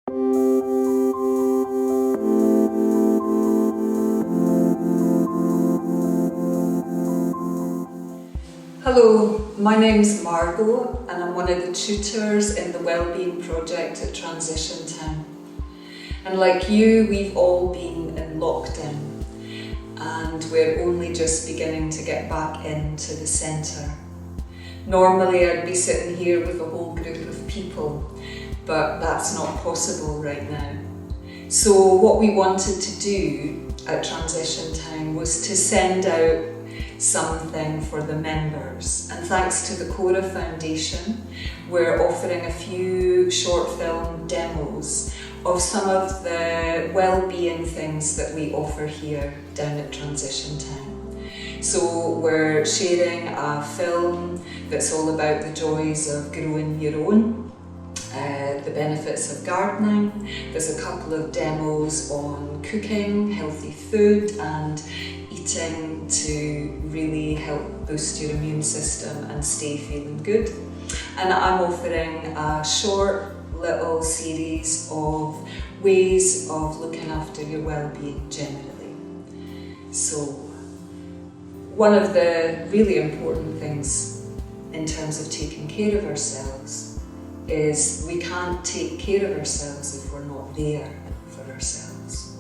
Hello, my name is Margot and I'm one of the tutors in the Wellbeing Project at Transition Time. And like you, we've all been in lockdown and we're only just beginning to get back into the centre. Normally I'd be sitting here with a whole group of people, but that's not possible right now. So what we wanted to do at Transition Time was to send out something for the members, and thanks to the Cora Foundation we're offering a few short film demos of some of the well-being things that we offer here down at Transition Time. So we're sharing a film that's all about the joys of growing your own, the benefits of gardening. There's a couple of demos on cooking, healthy food and eating to really help boost your immune system and stay feeling good. And I'm offering a short little series of ways of looking after your well-being generally. So one of the really important things in terms of taking care of ourselves is we can't take care of ourselves if we're not there for ourselves.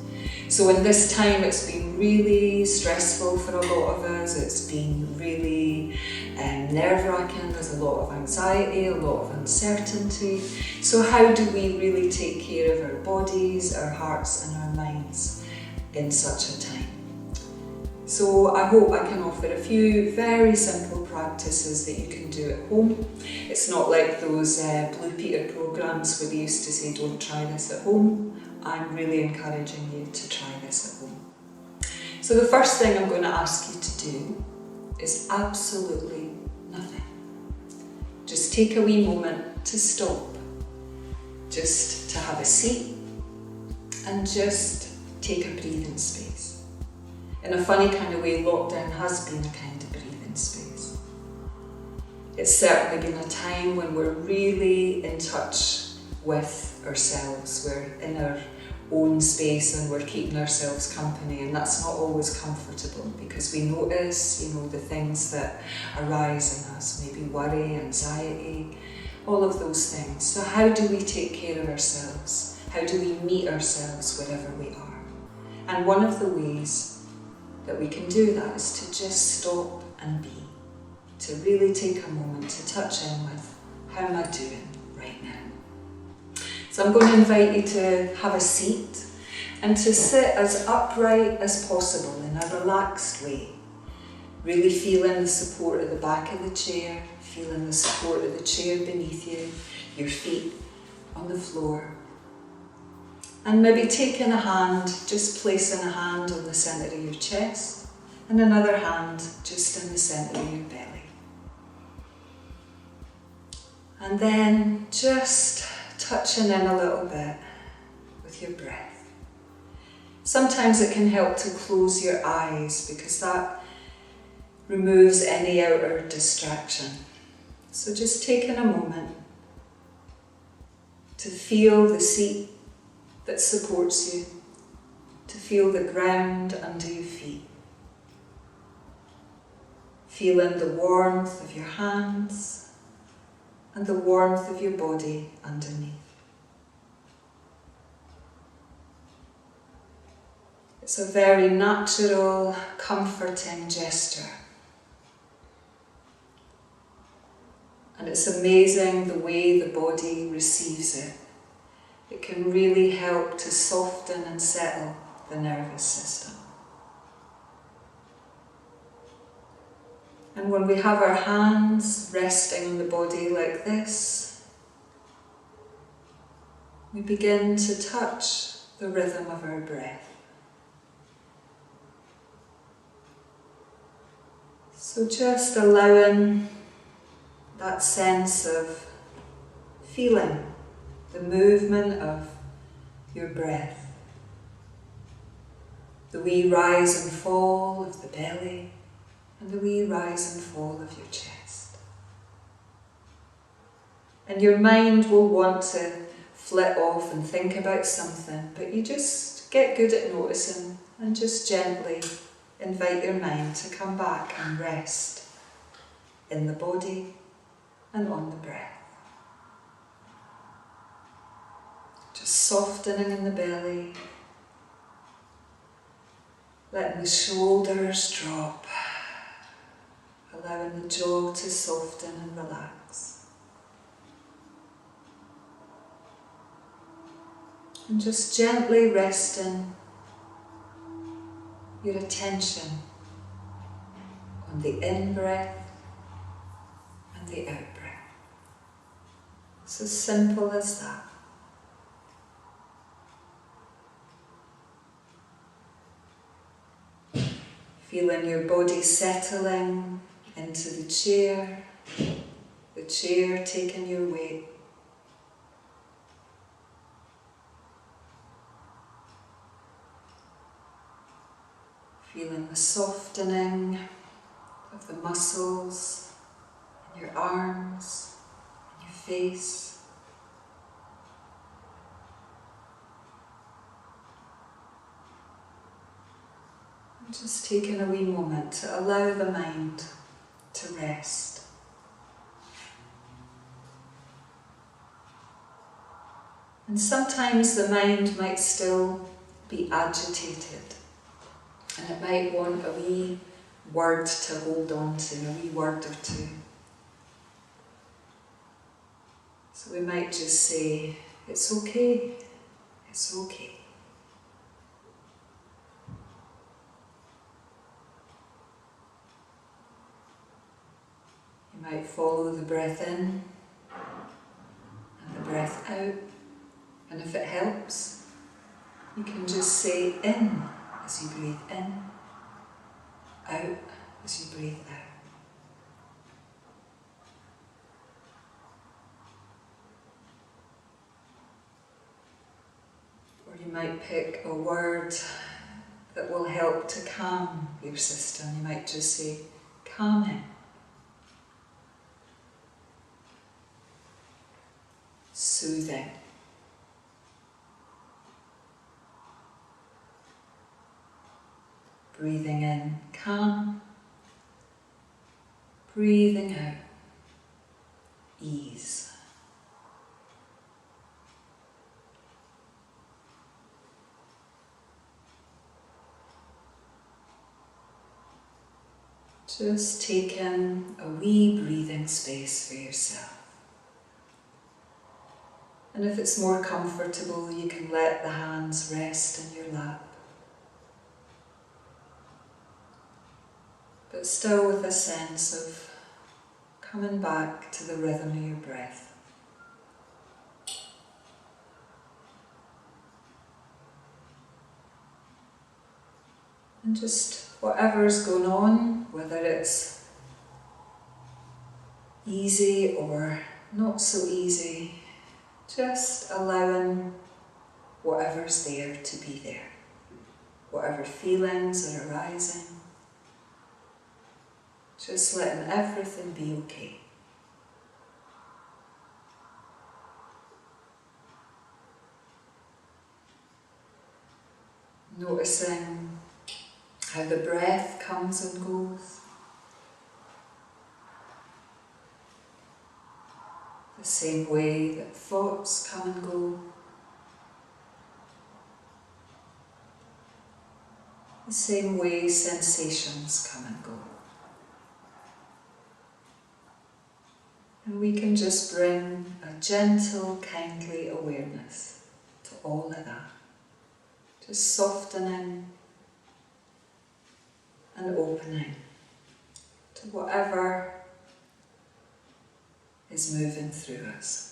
So in this time it's been really stressful for a lot of us, it's been really nerve-wracking, there's a lot of anxiety, a lot of uncertainty. So how do we really take care of our bodies, our hearts and our minds in such a time? So I hope I can offer a few very simple practices that you can do at home. It's not like those Blue Peter programs where they used to say don't try this at home. I'm really encouraging you to try this at home. So the first thing I'm going to ask you to do is absolutely nothing. Just take a wee moment to stop, just to have a seat and just take a breathing space. In a funny kind of way, lockdown has been a kind of breathing space. It's certainly been a time when we're really in touch with ourselves. We're in our own space and we're keeping ourselves company, and that's not always comfortable because we notice, the things that arise in us, maybe worry, anxiety, all of those things. So how do we take care of ourselves? How do we meet ourselves wherever we are? And one of the ways that we can do that is to just stop and be, to really take a moment to touch in with, how am I doing right now? So I'm going to invite you to have a seat and to sit as upright as possible in a relaxed way, really feeling the support of the back of the chair, feeling the support of the chair beneath you, your feet on the floor. And maybe taking a hand, just placing a hand on the centre of your chest and another hand just in the centre of your belly. And then just touching in a little bit with your breath. Sometimes it can help to close your eyes because that removes any outer distraction. So just taking a moment to feel the seat that supports you, to feel the ground under your feet, feeling the warmth of your hands and the warmth of your body underneath. It's a very natural, comforting gesture. And it's amazing the way the body receives it. It can really help to soften and settle the nervous system. And when we have our hands resting on the body like this, we begin to touch the rhythm of our breath. So just allowing that sense of feeling the movement of your breath, the wee rise and fall of the belly, and the wee rise and fall of your chest. And your mind will want to flit off and think about something, but you just get good at noticing and just gently invite your mind to come back and rest in the body and on the breath. Just softening in the belly, letting the shoulders drop, allowing the jaw to soften and relax. And just gently resting your attention on the in-breath and the out-breath. It's as simple as that. Feeling your body settling into the chair taking your weight. Feeling the softening of the muscles in your arms, in your face. And just taking a wee moment to allow the mind to rest. And sometimes the mind might still be agitated. And it might want a wee word to hold on to, a wee word or two. So we might just say, it's okay, it's okay. You might follow the breath in and the breath out. And if it helps, you can just say in as you breathe in, out as you breathe out. Or you might pick a word that will help to calm your system. You might just say, calming, soothing, breathing in, calm, breathing out, ease. Just take in a wee breathing space for yourself. And if it's more comfortable, you can let the hands rest in your lap. But still with a sense of coming back to the rhythm of your breath. And just whatever's going on, whether it's easy or not so easy, just allowing whatever's there to be there. Whatever feelings are arising. Just letting everything be okay. Noticing how the breath comes and goes. The same way that thoughts come and go. The same way sensations come and go. And we can just bring a gentle, kindly awareness to all of that. Just softening and opening to whatever is moving through us.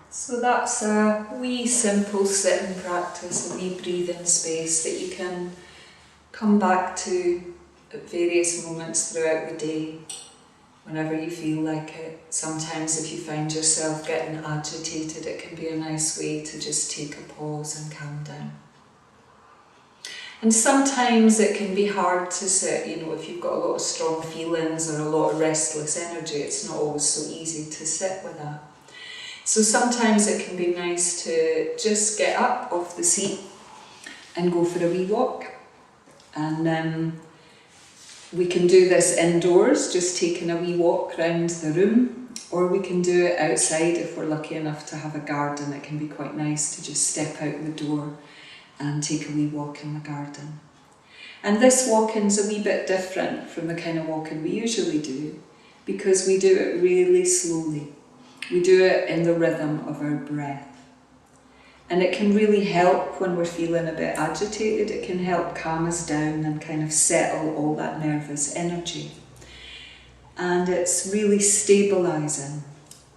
So that's a wee simple sitting practice, a wee breathing space that you can come back to at various moments throughout the day, whenever you feel like it. Sometimes if you find yourself getting agitated, it can be a nice way to just take a pause and calm down. And sometimes it can be hard to sit, you know, if you've got a lot of strong feelings or a lot of restless energy, it's not always so easy to sit with that. So sometimes it can be nice to just get up off the seat and go for a wee walk. And we can do this indoors, just taking a wee walk around the room, or we can do it outside if we're lucky enough to have a garden. It can be quite nice to just step out the door and take a wee walk in the garden. And this walking's a wee bit different from the kind of walking we usually do, because we do it really slowly. We do it in the rhythm of our breath. And it can really help when we're feeling a bit agitated. It can help calm us down and kind of settle all that nervous energy. And it's really stabilising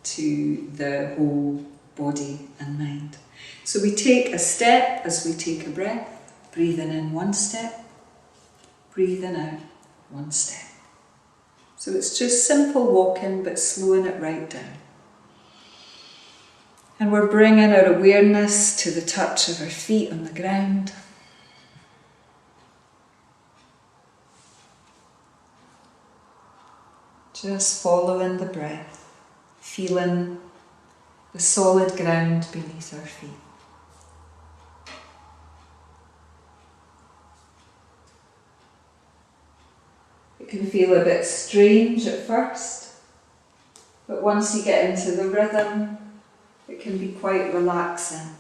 to the whole body and mind. So we take a step as we take a breath, breathing in one step, breathing out one step. So it's just simple walking, but slowing it right down. And we're bringing our awareness to the touch of our feet on the ground. Just following the breath, feeling the solid ground beneath our feet. It can feel a bit strange at first, but once you get into the rhythm, it can be quite relaxing.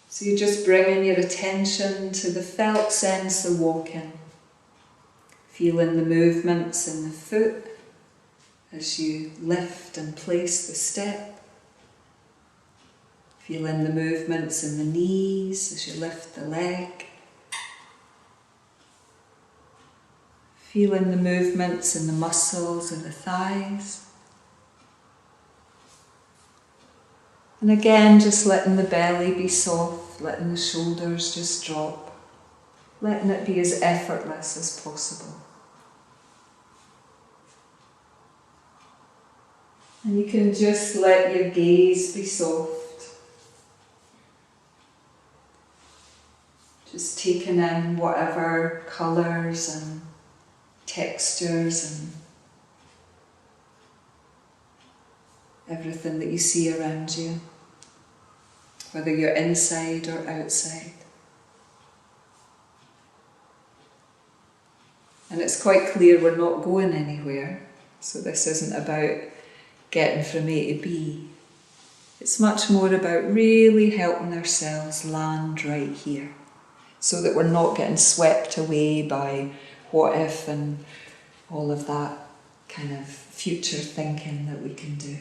So you're just bringing your attention to the felt sense of walking, feeling the movements in the foot as you lift and place the step, feeling the movements in the knees as you lift the leg, feeling the movements in the muscles in the thighs. And again, just letting the belly be soft, letting the shoulders just drop, letting it be as effortless as possible. And you can just let your gaze be soft, just taking in whatever colours and textures and everything that you see around you, whether you're inside or outside. And it's quite clear we're not going anywhere, so this isn't about getting from A to B. It's much more about really helping ourselves land right here, so that we're not getting swept away by what if and all of that kind of future thinking that we can do.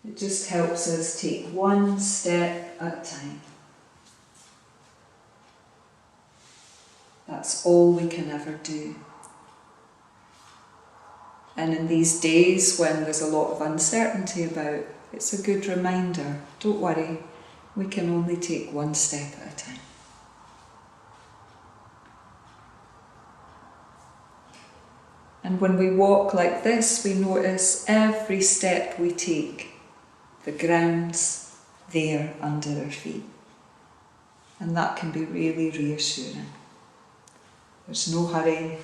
It just helps us take one step at a time. That's all we can ever do. And in these days when there's a lot of uncertainty about, it's a good reminder, don't worry, we can only take one step at a time. And when we walk like this, we notice every step we take, the ground's there under our feet. And that can be really reassuring. There's no hurry,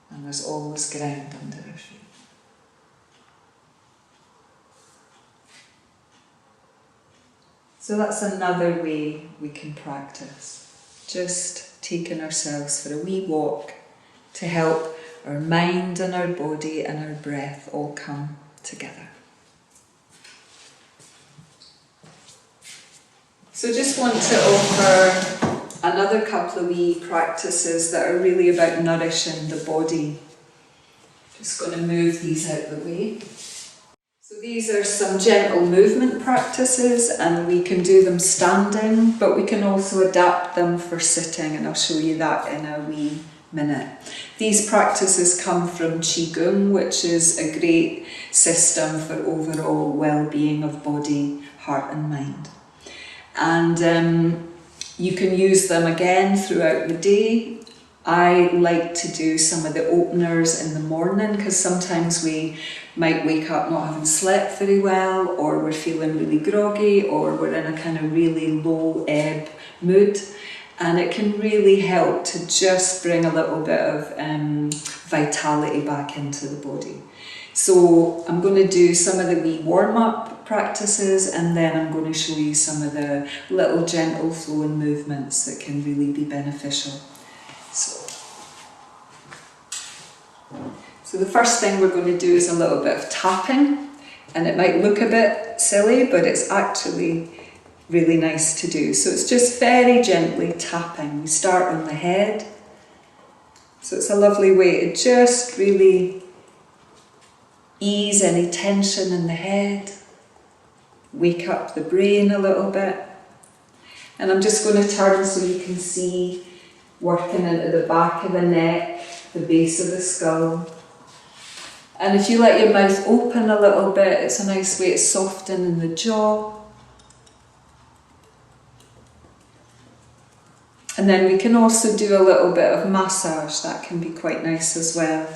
and there's always ground under our feet. So that's another way we can practice, just taking ourselves for a wee walk to help our mind and our body and our breath all come together. So just want to offer another couple of wee practices that are really about nourishing the body. Just going to move these out of the way. So these are some gentle movement practices, and we can do them standing, but we can also adapt them for sitting, and I'll show you that in a wee minute. These practices come from qigong, which is a great system for overall well-being of body, heart and mind. And you can use them again throughout the day. I like to do some of the openers in the morning because sometimes we might wake up not having slept very well, or we're feeling really groggy, or we're in a kind of really low ebb mood. And it can really help to just bring a little bit of vitality back into the body. So I'm going to do some of the wee warm-up practices, and then I'm going to show you some of the little gentle flowing movements that can really be beneficial. So the first thing we're going to do is a little bit of tapping, and it might look a bit silly, but it's actually really nice to do. So it's just very gently tapping. We start on the head. So it's a lovely way to just really ease any tension in the head, wake up the brain a little bit. And I'm just going to turn so you can see, working into the back of the neck, the base of the skull. And if you let your mouth open a little bit, it's a nice way to soften in the jaw. And then we can also do a little bit of massage. That can be quite nice as well.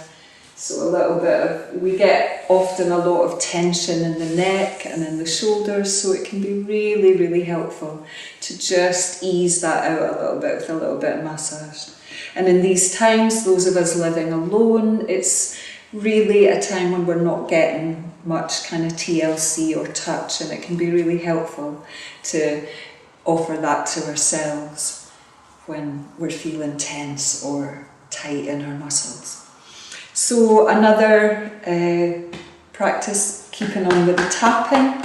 So a little bit of, we get often a lot of tension in the neck and in the shoulders, so it can be really, really helpful to just ease that out a little bit with a little bit of massage. And in these times, those of us living alone, it's really a time when we're not getting much kind of TLC or touch, and it can be really helpful to offer that to ourselves when we're feeling tense or tight in our muscles. So another practice, keeping on with the tapping.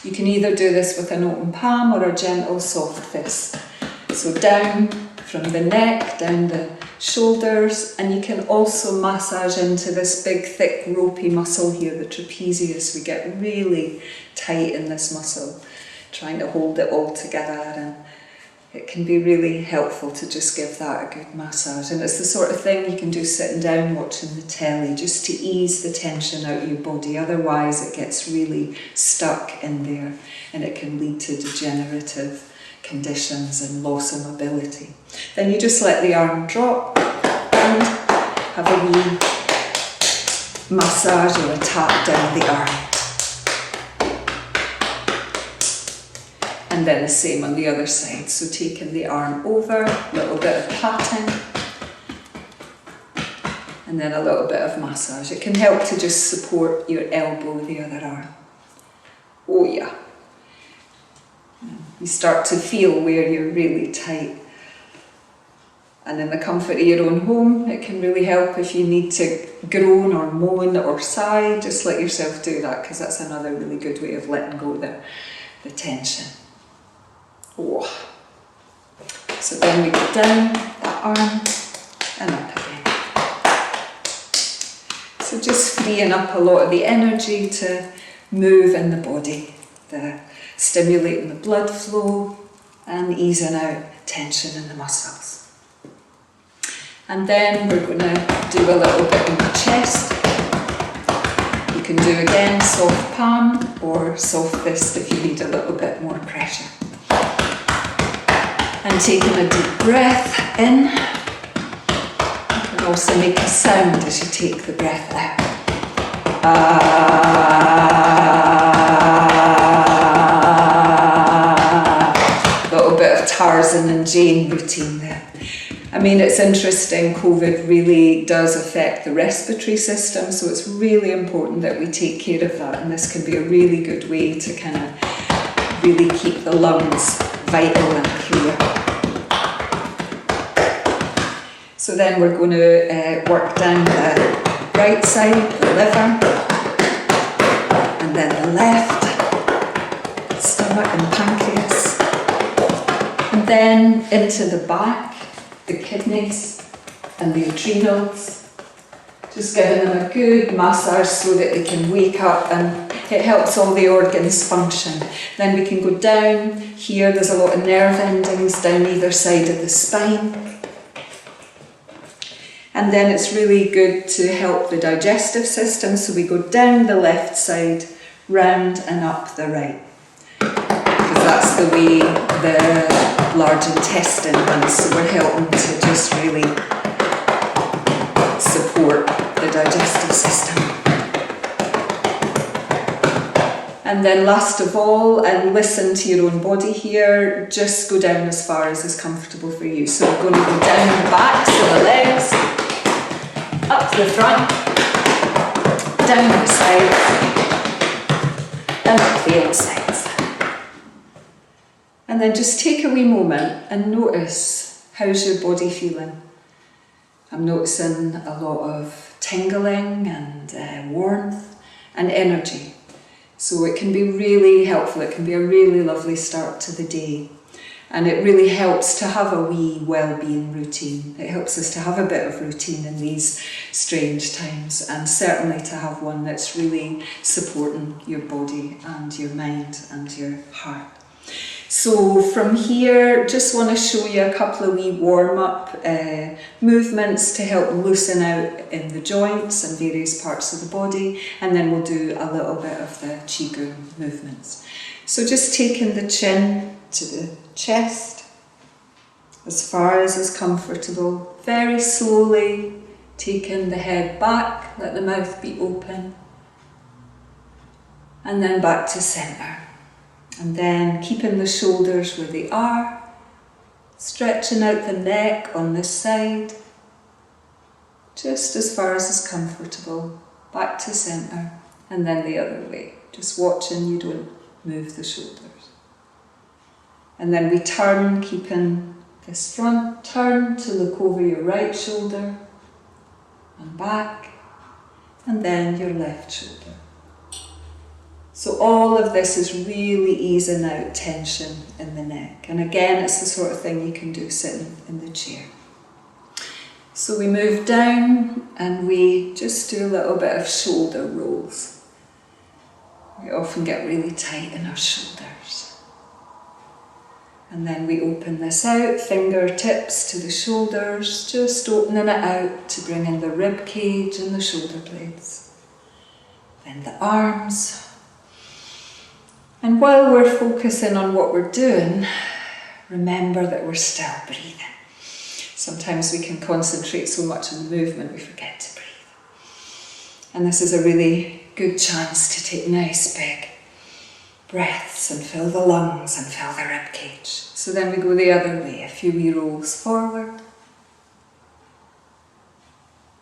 You can either do this with an open palm or a gentle soft fist. So down from the neck, down the shoulders, and you can also massage into this big, thick, ropey muscle here, the trapezius. We get really tight in this muscle, trying to hold it all together, and it can be really helpful to just give that a good massage. And it's the sort of thing you can do sitting down watching the telly, just to ease the tension out of your body. Otherwise it gets really stuck in there, and it can lead to degenerative conditions and loss of mobility. Then you just let the arm drop and have a wee massage or a tap down the arm. And then the same on the other side. So taking the arm over, a little bit of patting, and then a little bit of massage. It can help to just support your elbow with the other arm. Oh yeah. You start to feel where you're really tight. And in the comfort of your own home, it can really help if you need to groan or moan or sigh. Just let yourself do that, because that's another really good way of letting go of the tension. Oh. So then we go down that arm and up again. So just freeing up a lot of the energy to move in the body, stimulating the blood flow and easing out tension in the muscles. And then we're going to do a little bit in the chest. You can do again soft palm or soft fist if you need a little bit more pressure. And taking a deep breath in. You can also make a sound as you take the breath out. A little bit of Tarzan and Jane routine there. I mean, it's interesting, COVID really does affect the respiratory system, so it's really important that we take care of that, and this can be a really good way to kind of really keep the lungs vital and clear. So then we're going to work down the right side, the liver, and then the left, stomach and pancreas, and then into the back, the kidneys and the adrenals. Just giving them a good massage so that they can wake up, and it helps all the organs function. Then we can go down here, there's a lot of nerve endings down either side of the spine. And then it's really good to help the digestive system, so we go down the left side, round and up the right. Because that's the way the large intestine runs, so we're helping to just really support the digestive system. And then last of all, and listen to your own body here, just go down as far as is comfortable for you. So we're going to go down the backs of the legs, up the front, down the sides, and up the insides. And then just take a wee moment and notice, how's your body feeling? I'm noticing a lot of tingling and warmth and energy. So it can be really helpful, it can be a really lovely start to the day. And it really helps to have a wee well-being routine. It helps us to have a bit of routine in these strange times, and certainly to have one that's really supporting your body and your mind and your heart. So from here, just want to show you a couple of wee warm-up movements to help loosen out in the joints and various parts of the body, and then we'll do a little bit of the qigong movements. So just taking the chin to the chest, as far as is comfortable, very slowly taking the head back, let the mouth be open, and then back to centre. And then keeping the shoulders where they are, stretching out the neck on this side, just as far as is comfortable, back to centre, and then the other way. Just watching you don't move the shoulders. And then we turn, keeping this front turn to look over your right shoulder and back, and then your left shoulder. So all of this is really easing out tension in the neck. And again, it's the sort of thing you can do sitting in the chair. So we move down and we just do a little bit of shoulder rolls. We often get really tight in our shoulders. And then we open this out, fingertips to the shoulders, just opening it out to bring in the rib cage and the shoulder blades. Then the arms. And while we're focusing on what we're doing, remember that we're still breathing. Sometimes we can concentrate so much on the movement we forget to breathe. And this is a really good chance to take nice big breaths and fill the lungs and fill the rib cage. So then we go the other way, a few wee rolls forward.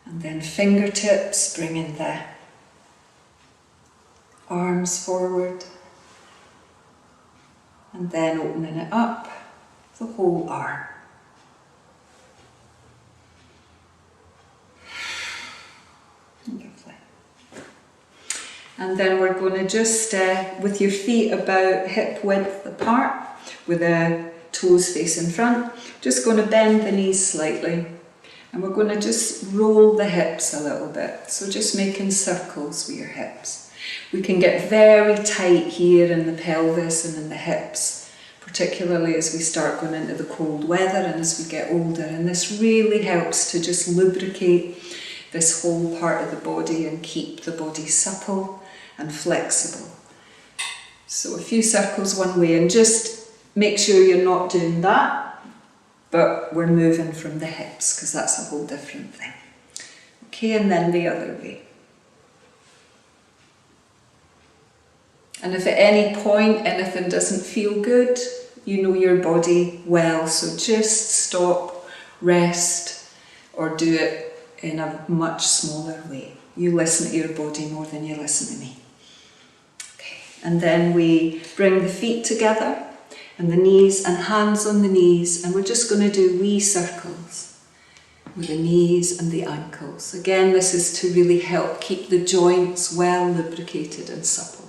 And then fingertips, bringing the arms forward. And then opening it up, the whole arm. Lovely. And then we're going to just, with your feet about hip width apart, with the toes facing front, just going to bend the knees slightly. And we're going to just roll the hips a little bit. So just making circles with your hips. We can get very tight here in the pelvis and in the hips, particularly as we start going into the cold weather and as we get older. And this really helps to just lubricate this whole part of the body and keep the body supple and flexible. So a few circles one way, and just make sure you're not doing that, but we're moving from the hips, because that's a whole different thing. Okay, and then the other way. And if at any point anything doesn't feel good, you know your body well, so just stop, rest, or do it in a much smaller way. You listen to your body more than you listen to me. Okay, and then we bring the feet together and the knees and hands on the knees, and we're just going to do wee circles with the knees and the ankles. Again, this is to really help keep the joints well lubricated and supple.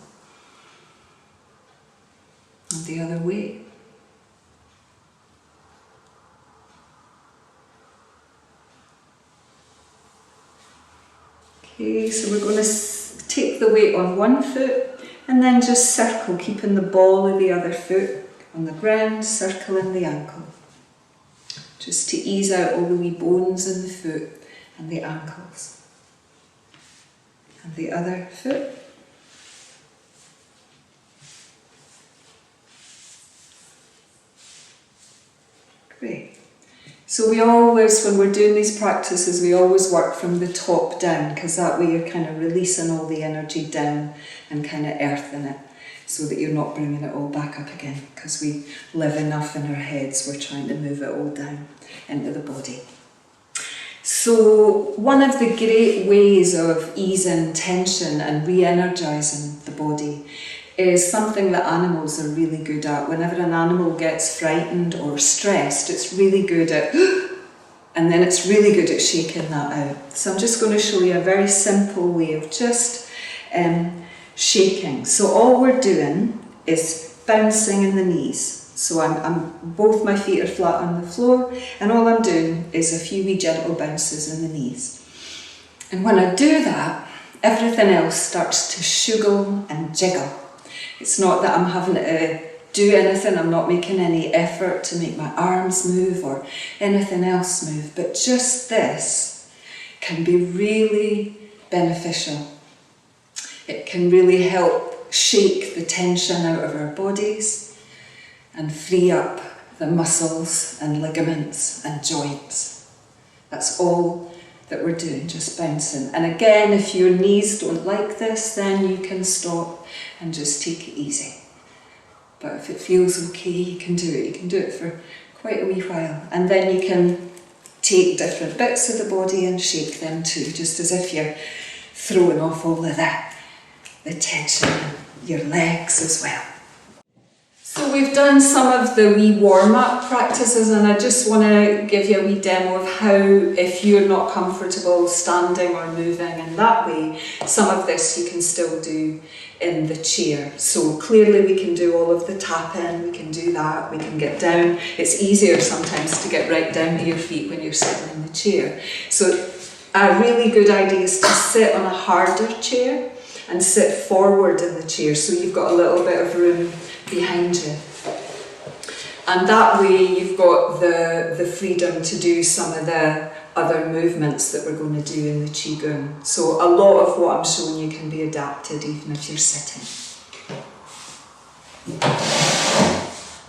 And the other way. Okay, so we're going to take the weight on one foot and then just circle, keeping the ball of the other foot on the ground, circling the ankle. Just to ease out all the wee bones in the foot and the ankles. And the other foot. Great. So we always, when we're doing these practices, we always work from the top down, because that way you're kind of releasing all the energy down and kind of earthing it, so that you're not bringing it all back up again, because we live enough in our heads, we're trying to move it all down into the body. So one of the great ways of easing tension and re-energizing the body is something that animals are really good at. Whenever an animal gets frightened or stressed, it's really good at, and then it's really good at shaking that out. So I'm just going to show you a very simple way of just shaking. So all we're doing is bouncing in the knees. So both my feet are flat on the floor, and all I'm doing is a few wee gentle bounces in the knees. And when I do that, everything else starts to shuggle and jiggle. It's not that I'm having to do anything, I'm not making any effort to make my arms move or anything else move, but just this can be really beneficial. It can really help shake the tension out of our bodies and free up the muscles and ligaments and joints. That's all that we're doing, just bouncing. And again, if your knees don't like this, then you can stop and just take it easy. But if it feels okay, you can do it. You can do it for quite a wee while. And then you can take different bits of the body and shake them too, just as if you're throwing off all of the tension in your legs as well. So we've done some of the wee warm-up practices, and I just want to give you a wee demo of how, if you're not comfortable standing or moving in that way, some of this you can still do in the chair. So clearly we can do all of the tapping, we can do that, we can get down. It's easier sometimes to get right down to your feet when you're sitting in the chair. So a really good idea is to sit on a harder chair and sit forward in the chair, so you've got a little bit of room behind you. And that way you've got the freedom to do some of the other movements that we're going to do in the qigong. So a lot of what I'm showing you can be adapted even if you're sitting.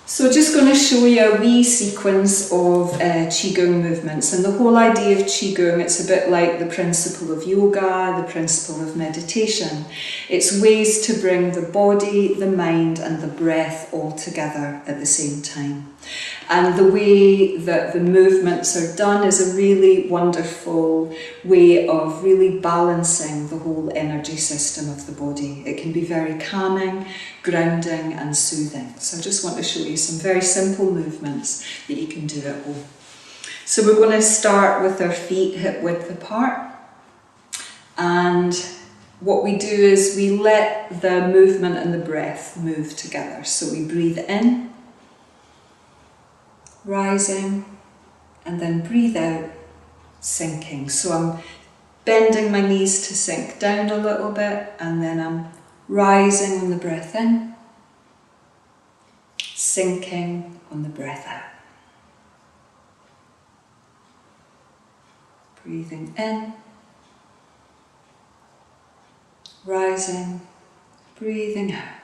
So just going to show you a wee sequence of qigong movements, and the whole idea of qigong, it's a bit like the principle of yoga, the principle of meditation. It's ways to bring the body, the mind and the breath all together at the same time. And the way that the movements are done is a really wonderful way of really balancing the whole energy system of the body. It can be very calming, grounding and soothing. So I just want to show you some very simple movements that you can do at home. So we're going to start with our feet hip width apart, and what we do is we let the movement and the breath move together. So we breathe in, rising, and then breathe out, sinking. So I'm bending my knees to sink down a little bit, and then I'm rising on the breath in, sinking on the breath out. Breathing in, rising, breathing out,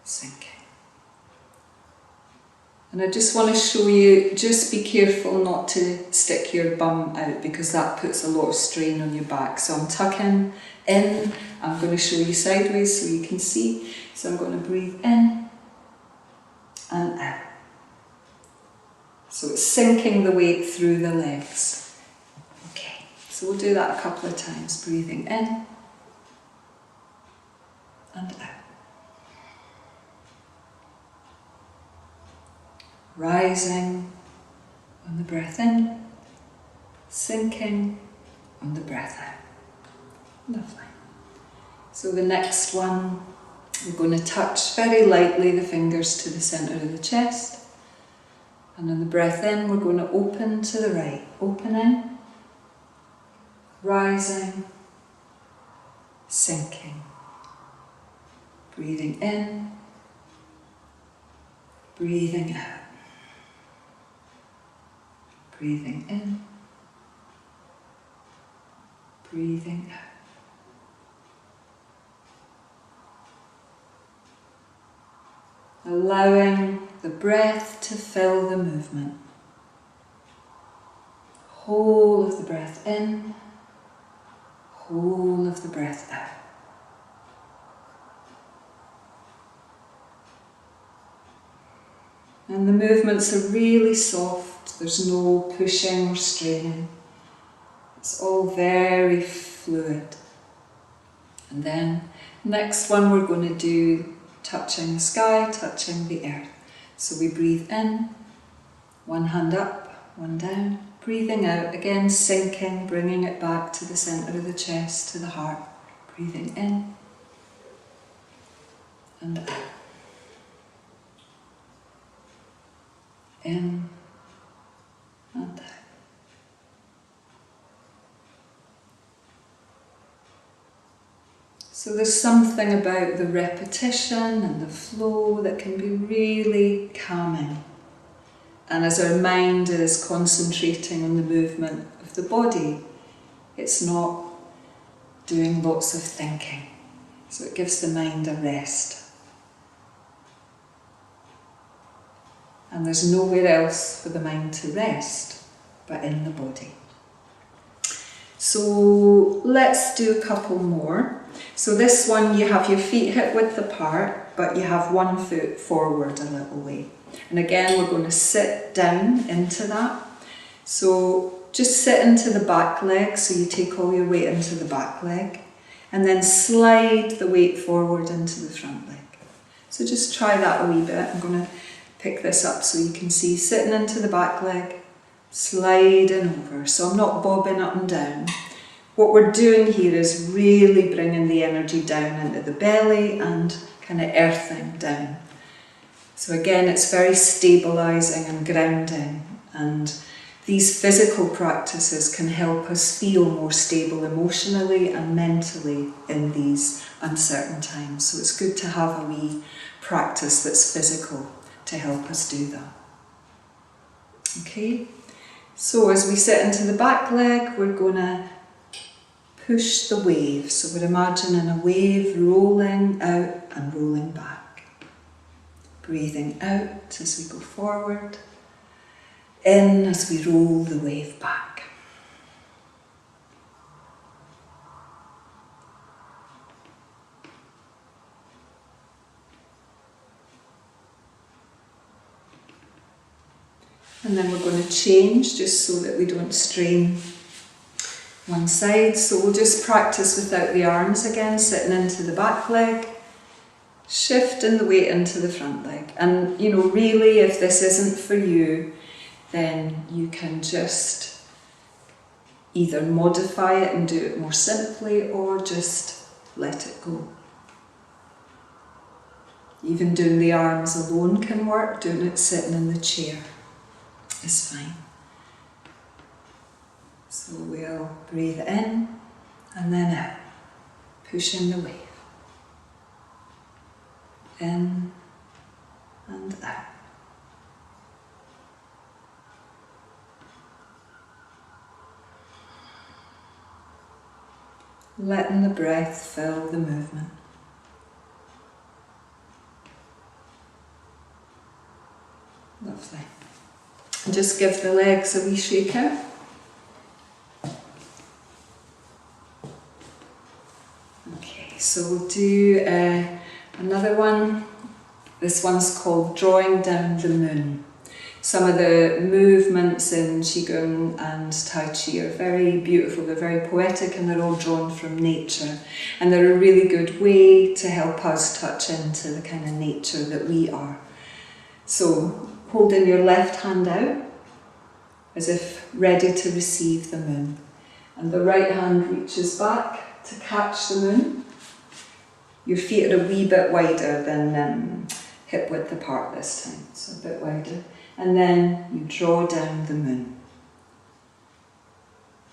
sinking. And I just want to show you, just be careful not to stick your bum out, because that puts a lot of strain on your back. So I'm tucking in, I'm going to show you sideways so you can see. So I'm going to breathe in and out. So it's sinking the weight through the legs. Okay, so we'll do that a couple of times. Breathing in and out. Rising on the breath in, sinking on the breath out. Lovely. So the next one, we're going to touch very lightly the fingers to the centre of the chest. And on the breath in, we're going to open to the right. Opening, rising, sinking. Breathing in, breathing out. Breathing in, breathing out. Allowing the breath to fill the movement. Whole of the breath in, whole of the breath out. And the movements are really soft, there's no pushing or straining. It's all very fluid. And then next one we're going to do touching the sky, touching the earth. So we breathe in, one hand up, one down. Breathing out, again sinking, bringing it back to the centre of the chest, to the heart. Breathing in and out. In and out. So there's something about the repetition and the flow that can be really calming. And as our mind is concentrating on the movement of the body, it's not doing lots of thinking. So it gives the mind a rest. And there's nowhere else for the mind to rest but in the body. So let's do a couple more. So this one, you have your feet hip width apart, but you have one foot forward a little way. And again, we're going to sit down into that. So just sit into the back leg, so you take all your weight into the back leg, and then slide the weight forward into the front leg. So just try that a wee bit. I'm going to pick this up so you can see, sitting into the back leg, sliding over. So I'm not bobbing up and down. What we're doing here is really bringing the energy down into the belly and kind of earthing down. So again, it's very stabilising and grounding, and these physical practices can help us feel more stable emotionally and mentally in these uncertain times. So it's good to have a wee practice that's physical to help us do that. Okay, so as we sit into the back leg, we're going to push the wave. So we're imagining a wave rolling out and rolling back. Breathing out as we go forward, in as we roll the wave back. And then we're going to change just so that we don't strain one side. So we'll just practice without the arms again, sitting into the back leg, shifting the weight into the front leg. And you know, really, if this isn't for you, then you can just either modify it and do it more simply, or just let it go. Even doing the arms alone can work, doing it sitting in the chair is fine. So we'll breathe in and then out, pushing the wave. In and out. Letting the breath fill the movement. Lovely. And just give the legs a wee shake out. Okay, so we'll do another one. This one's called Drawing Down the Moon. Some of the movements in qigong and tai chi are very beautiful, they're very poetic, and they're all drawn from nature. And they're a really good way to help us touch into the kind of nature that we are. So holding your left hand out as if ready to receive the moon. And the right hand reaches back to catch the moon. Your feet are a wee bit wider than hip width apart this time, so a bit wider. And then you draw down the moon.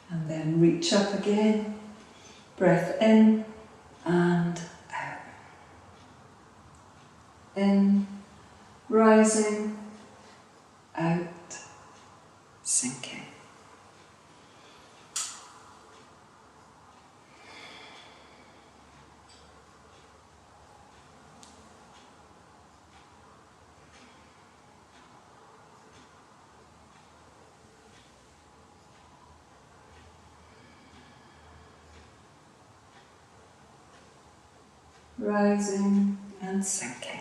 And then reach up again, breath in and out. In, rising, out, sinking. rising and sinking.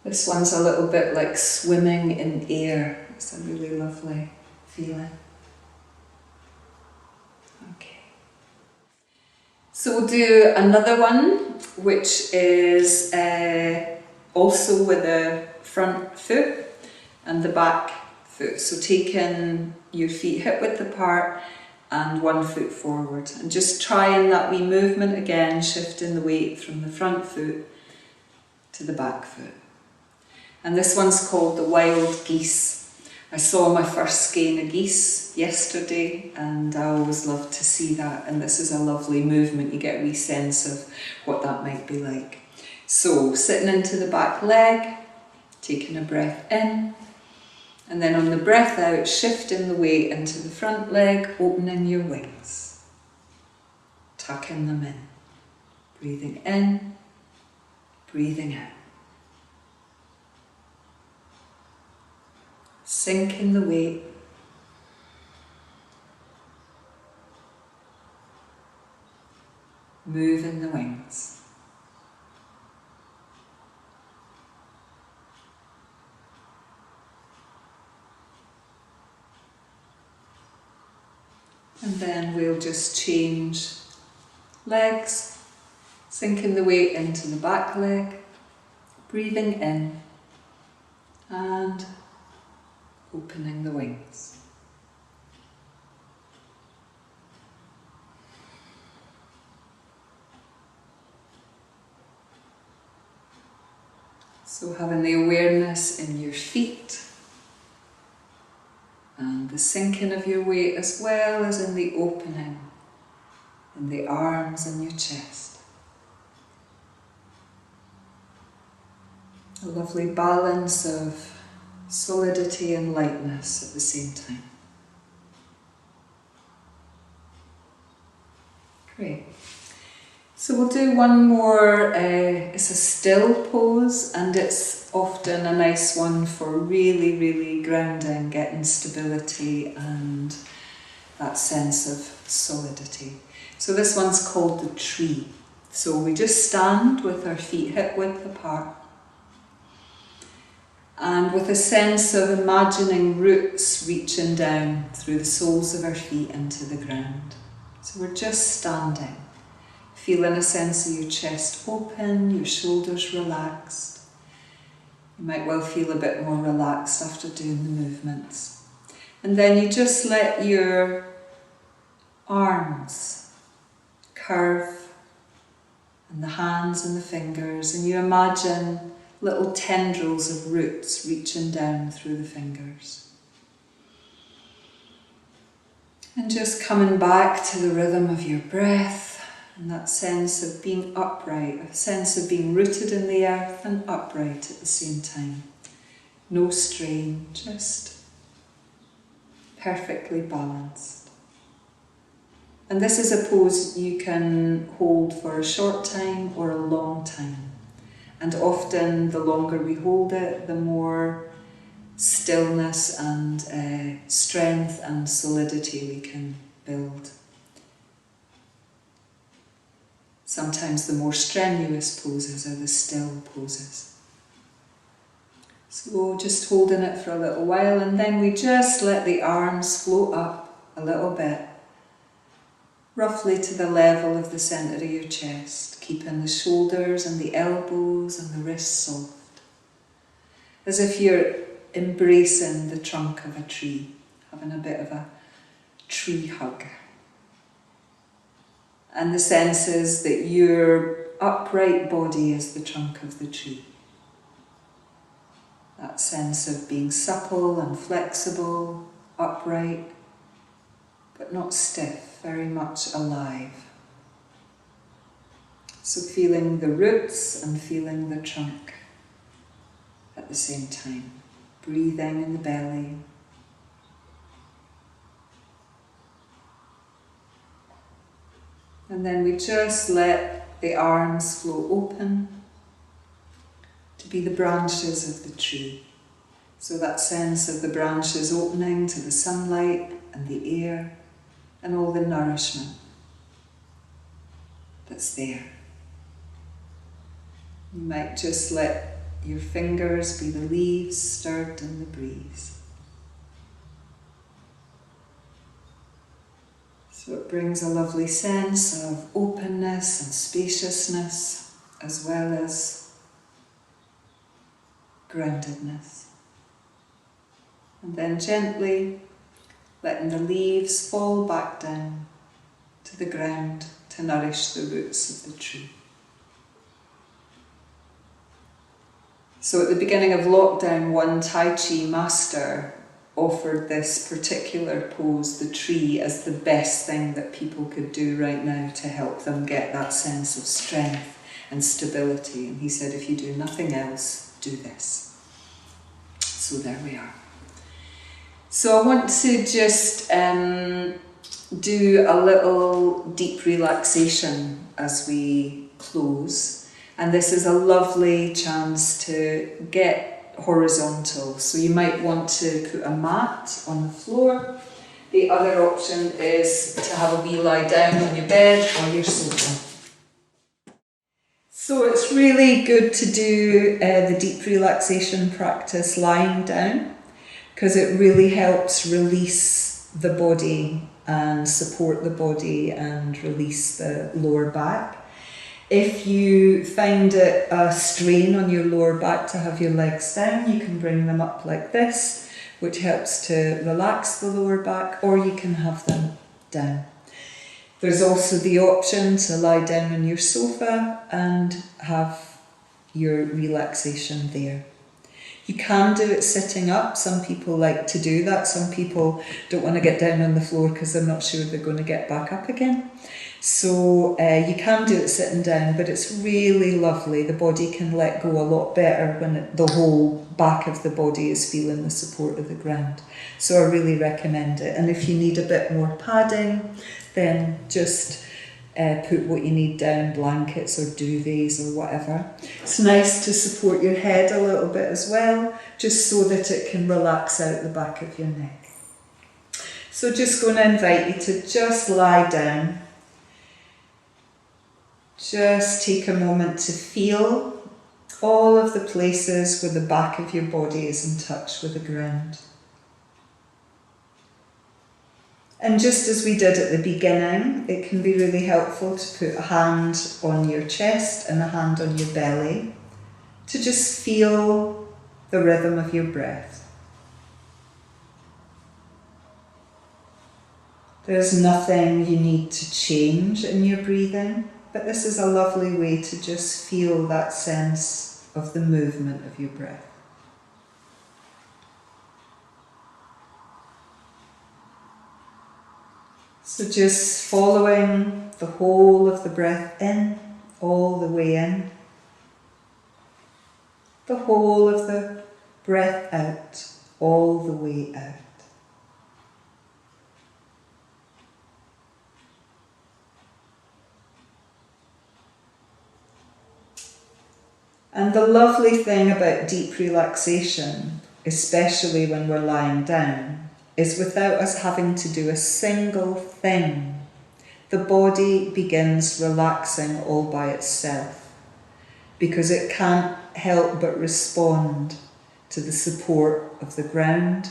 This one's a little bit like swimming in air. It's a really lovely feeling. Okay. So we'll do another one, which is also with the front foot and the back foot. So taking your feet hip width apart and one foot forward. And just trying that wee movement again, shifting the weight from the front foot to the back foot. And this one's called the wild geese. I saw my first skein of geese yesterday and I always love to see that, and this is a lovely movement. You get a wee sense of what that might be like. So sitting into the back leg, taking a breath in, and then on the breath out, shifting the weight into the front leg, opening your wings, tucking them in, breathing in, breathing out. Sinking the weight, moving the wings. And then we'll just change legs, sinking the weight into the back leg, breathing in and opening the wings. So having the awareness in your feet and the sinking of your weight, as well as in the opening in the arms and your chest. A lovely balance of solidity and lightness at the same time. Great. So we'll do one more, it's a still pose, and it's often a nice one for really, really grounding, getting stability and that sense of solidity. So this one's called the tree. So we just stand with our feet hip width apart, and with a sense of imagining roots reaching down through the soles of our feet into the ground. So we're just standing, feeling a sense of your chest open, your shoulders relaxed. You might well feel a bit more relaxed after doing the movements. And then you just let your arms curve, and the hands and the fingers, and you imagine little tendrils of roots reaching down through the fingers. And just coming back to the rhythm of your breath and that sense of being upright, a sense of being rooted in the earth and upright at the same time. No strain, just perfectly balanced. And this is a pose you can hold for a short time or a long time. And often the longer we hold it, the more stillness and strength and solidity we can build. Sometimes the more strenuous poses are the still poses. So just holding it for a little while, and then we just let the arms float up a little bit, roughly to the level of the centre of your chest, keeping the shoulders and the elbows and the wrists soft, as if you're embracing the trunk of a tree, having a bit of a tree hug. And the sense is that your upright body is the trunk of the tree. That sense of being supple and flexible, upright, but not stiff, very much alive. So feeling the roots and feeling the trunk at the same time. Breathing in the belly. And then we just let the arms flow open to be the branches of the tree. So that sense of the branches opening to the sunlight and the air and all the nourishment. that's there. You might just let your fingers be the leaves stirred in the breeze. So it brings a lovely sense of openness and spaciousness, as well as groundedness. And then gently letting the leaves fall back down to the ground to nourish the roots of the tree. So at the beginning of lockdown, one Tai Chi master offered this particular pose, the tree, as the best thing that people could do right now to help them get that sense of strength and stability. And he said, if you do nothing else, do this. So there we are. So I want to just do a little deep relaxation as we close. And this is a lovely chance to get horizontal. So you might want to put a mat on the floor. The other option is to have a wee lie down on your bed or your sofa. So it's really good to do the deep relaxation practice lying down, because it really helps release the body and support the body and release the lower back. If you find it a strain on your lower back to have your legs down, you can bring them up like this, which helps to relax the lower back, or you can have them down. There's also the option to lie down on your sofa and have your relaxation there. You can do it sitting up. Some people like to do that. Some people don't want to get down on the floor because they're not sure they're going to get back up again. So you can do it sitting down, but it's really lovely. The body can let go a lot better when the whole back of the body is feeling the support of the ground. So I really recommend it. And if you need a bit more padding, then just put what you need down, blankets or duvets or whatever. It's nice to support your head a little bit as well, just so that it can relax out the back of your neck. So just going to invite you to just lie down. Just take a moment to feel all of the places where the back of your body is in touch with the ground. And just as we did at the beginning, it can be really helpful to put a hand on your chest and a hand on your belly to just feel the rhythm of your breath. There's nothing you need to change in your breathing, but this is a lovely way to just feel that sense of the movement of your breath. So just following the whole of the breath in, all the way in. The whole of the breath out, all the way out. And the lovely thing about deep relaxation, especially when we're lying down, is without us having to do a single thing, the body begins relaxing all by itself, because it can't help but respond to the support of the ground.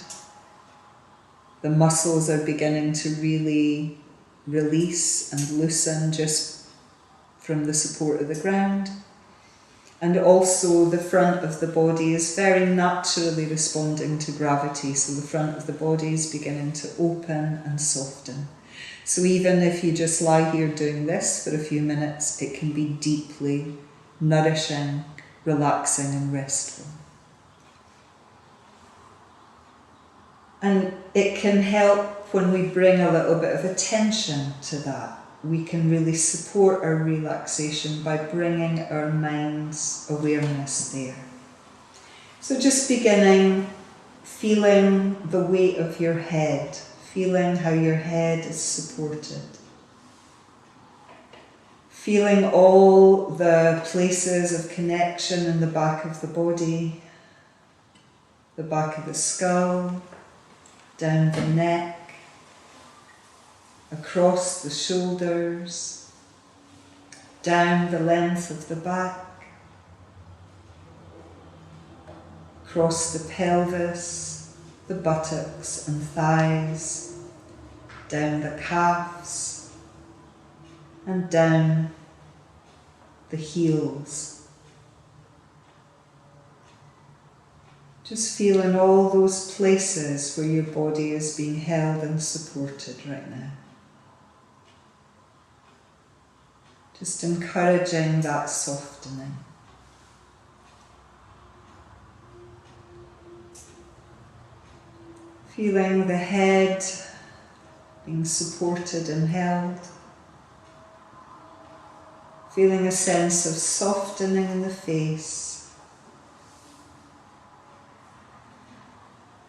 The muscles are beginning to really release and loosen just from the support of the ground. And also the front of the body is very naturally responding to gravity, so the front of the body is beginning to open and soften. So even if you just lie here doing this for a few minutes, it can be deeply nourishing, relaxing and restful. And it can help when we bring a little bit of attention to that. We can really support our relaxation by bringing our mind's awareness there. So just beginning, feeling the weight of your head, feeling how your head is supported. Feeling all the places of connection in the back of the body, the back of the skull, down the neck, across the shoulders, down the length of the back, across the pelvis, the buttocks and thighs, down the calves, and down the heels. Just feel in all those places where your body is being held and supported right now. Just encouraging that softening. Feeling the head being supported and held. Feeling a sense of softening in the face.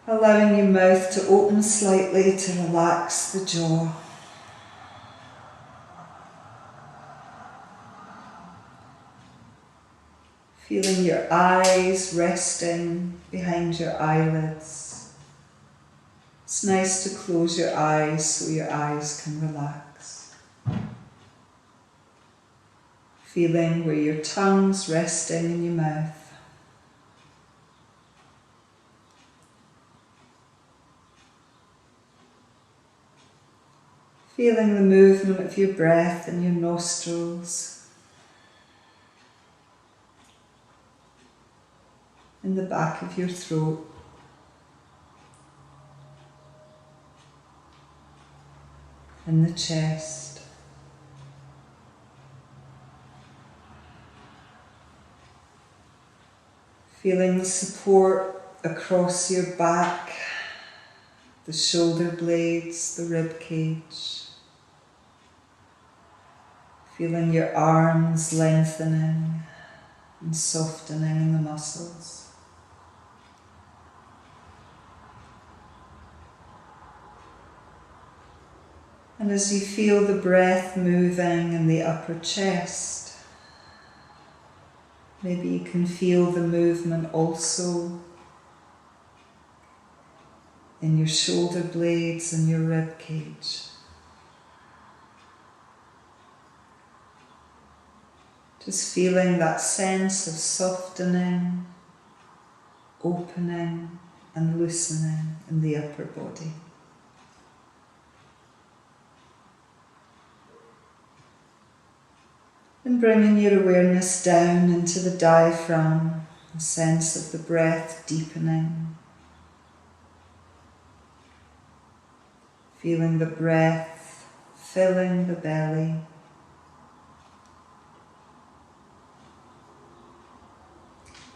Allowing your mouth to open slightly to relax the jaw. Feeling your eyes resting behind your eyelids. It's nice to close your eyes so your eyes can relax. Feeling where your tongue's resting in your mouth. Feeling the movement of your breath in your nostrils, in the back of your throat. In the chest. Feeling the support across your back, the shoulder blades, the rib cage. Feeling your arms lengthening and softening in the muscles. And as you feel the breath moving in the upper chest, maybe you can feel the movement also in your shoulder blades and your rib cage. Just feeling that sense of softening, opening and loosening in the upper body. And bringing your awareness down into the diaphragm, a sense of the breath deepening. Feeling the breath filling the belly.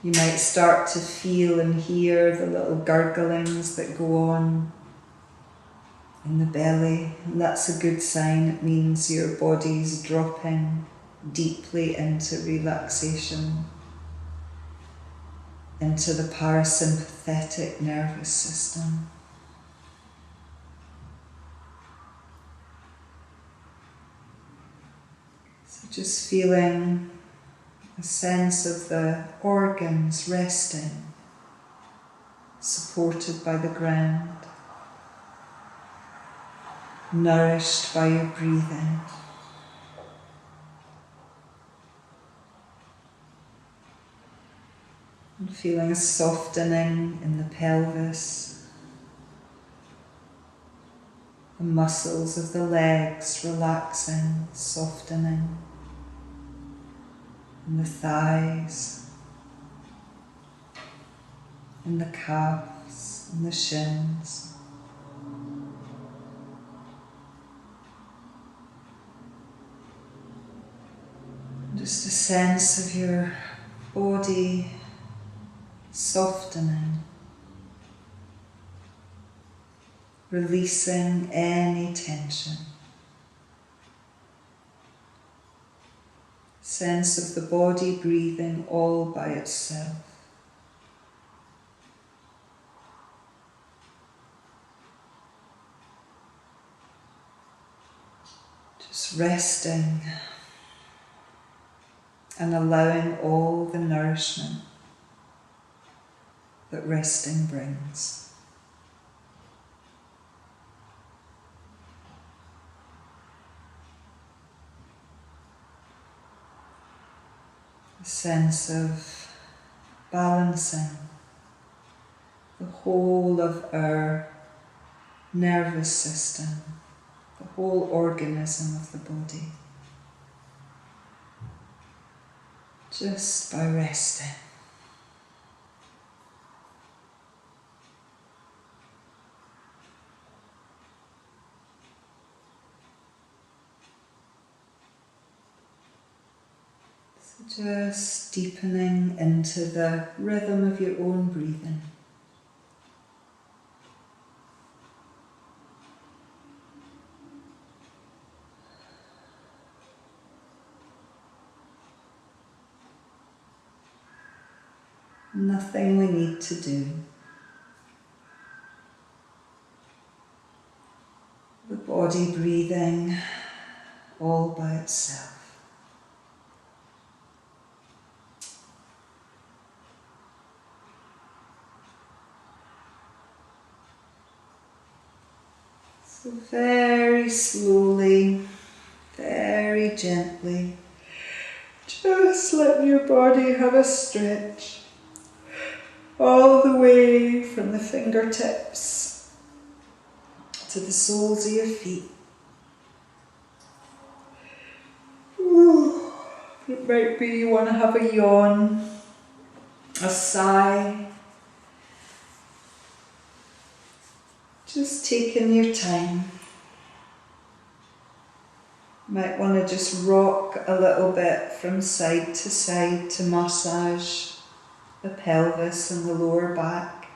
You might start to feel and hear the little gurglings that go on in the belly, and that's a good sign. It means your body's dropping deeply into relaxation, into the parasympathetic nervous system. So just feeling a sense of the organs resting, supported by the ground, nourished by your breathing. And feeling a softening in the pelvis, the muscles of the legs relaxing, softening, in the thighs, in the calves, in the shins. Just a sense of your body softening, releasing any tension. Sense of the body breathing all by itself. Just resting and allowing all the nourishment that resting brings. a sense of balancing the whole of our nervous system, the whole organism of the body, just by resting. So just deepening into the rhythm of your own breathing. Nothing we need to do. The body breathing all by itself. So very slowly, very gently, just let your body have a stretch all the way from the fingertips to the soles of your feet. Ooh. It might be you want to have a yawn, a sigh. Just taking your time. Might want to just rock a little bit from side to massage the pelvis and the lower back.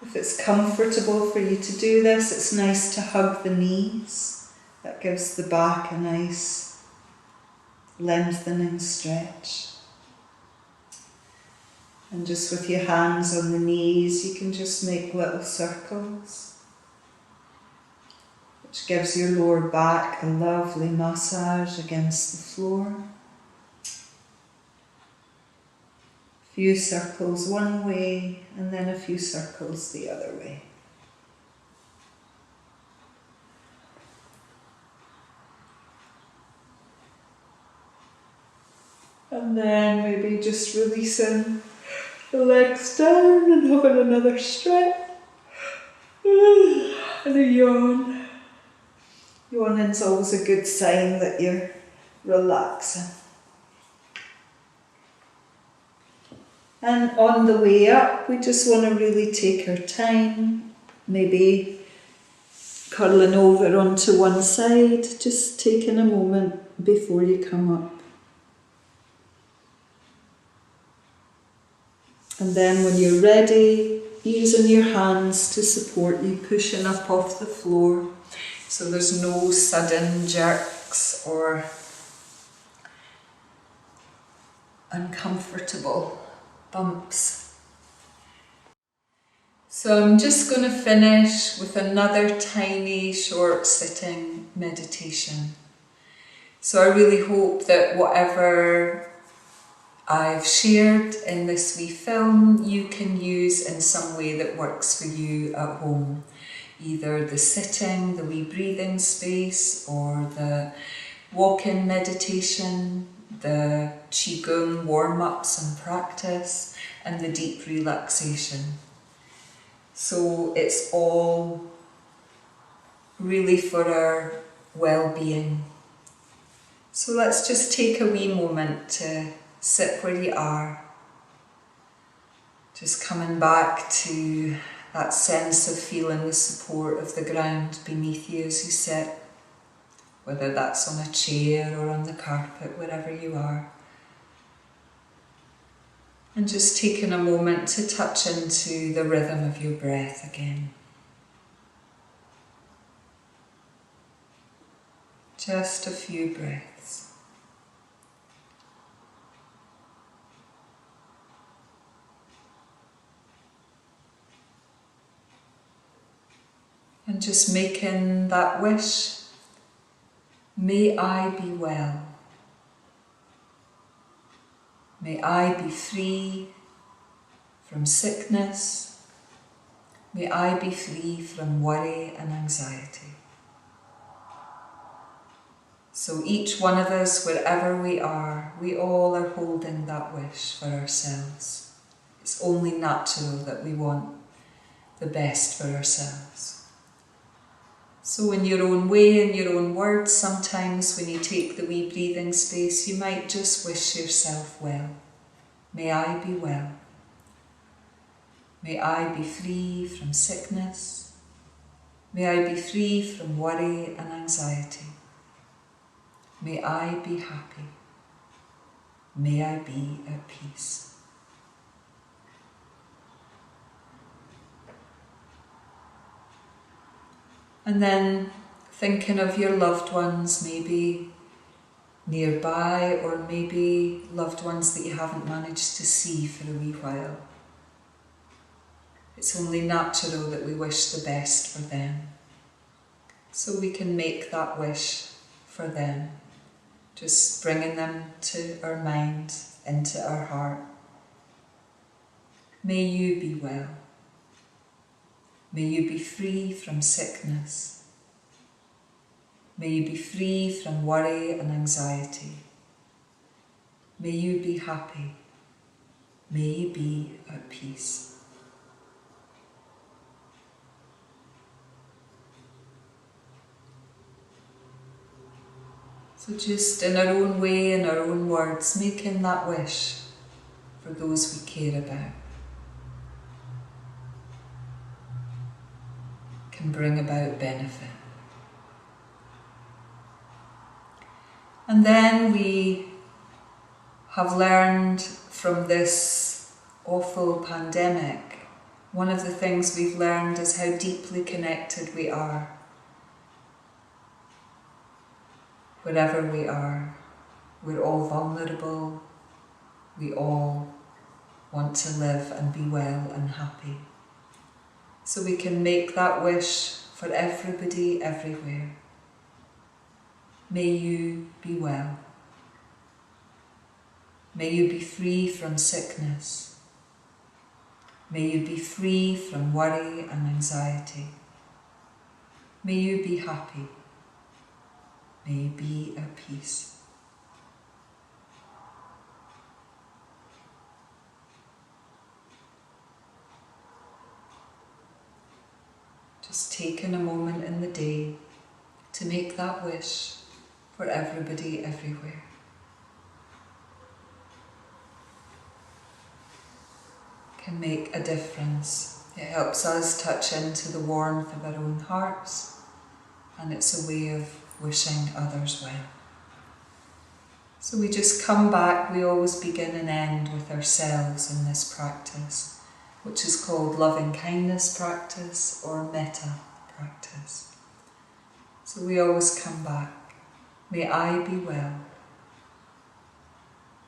If it's comfortable for you to do this, it's nice to hug the knees. That gives the back a nice lengthening stretch. And just with your hands on the knees, you can just make little circles, which gives your lower back a lovely massage against the floor. A few circles one way, and then a few circles the other way. And then maybe just releasing the legs down and having another stretch. And a yawn. Yawning's always a good sign that you're relaxing. And on the way up, we just want to really take our time, maybe curling over onto one side, just taking a moment before you come up. And then when you're ready, using your hands to support you, pushing up off the floor, so there's no sudden jerks or uncomfortable bumps. So I'm just going to finish with another tiny short sitting meditation. So I really hope that whatever I've shared in this wee film you can use in some way that works for you at home. Either the sitting, the wee breathing space, or the walk-in meditation, the qigong warm-ups and practice, and the deep relaxation. So it's all really for our well-being. So let's just take a wee moment to sit where you are. Just coming back to that sense of feeling the support of the ground beneath you as you sit, whether that's on a chair or on the carpet, wherever you are. And just taking a moment to touch into the rhythm of your breath again. Just a few breaths. And just making that wish, may I be well. May I be free from sickness. May I be free from worry and anxiety. So each one of us, wherever we are, we all are holding that wish for ourselves. It's only natural that we want the best for ourselves. So in your own way, in your own words, sometimes when you take the wee breathing space, you might just wish yourself well. May I be well. May I be free from sickness. May I be free from worry and anxiety. May I be happy. May I be at peace. And then thinking of your loved ones, maybe nearby, or maybe loved ones that you haven't managed to see for a wee while. It's only natural that we wish the best for them. So we can make that wish for them, just bringing them to our mind, into our heart. May you be well. May you be free from sickness. May you be free from worry and anxiety. May you be happy. May you be at peace. So just in our own way, in our own words, making that wish for those we care about can bring about benefit. And then we have learned from this awful pandemic, one of the things we've learned is how deeply connected we are. Wherever we are, we're all vulnerable, we all want to live and be well and happy. So we can make that wish for everybody, everywhere. May you be well. May you be free from sickness. May you be free from worry and anxiety. May you be happy. May you be at peace. Just taking a moment in the day to make that wish for everybody, everywhere. Can make a difference. It helps us touch into the warmth of our own hearts, and it's a way of wishing others well. So we just come back, we always begin and end with ourselves in this practice, which is called loving kindness practice or metta practice. So we always come back. May I be well.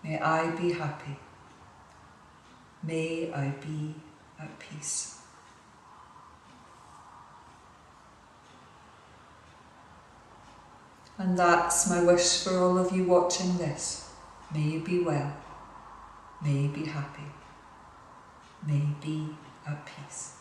May I be happy. May I be at peace. And that's my wish for all of you watching this. May you be well. May you be happy. May you be at peace.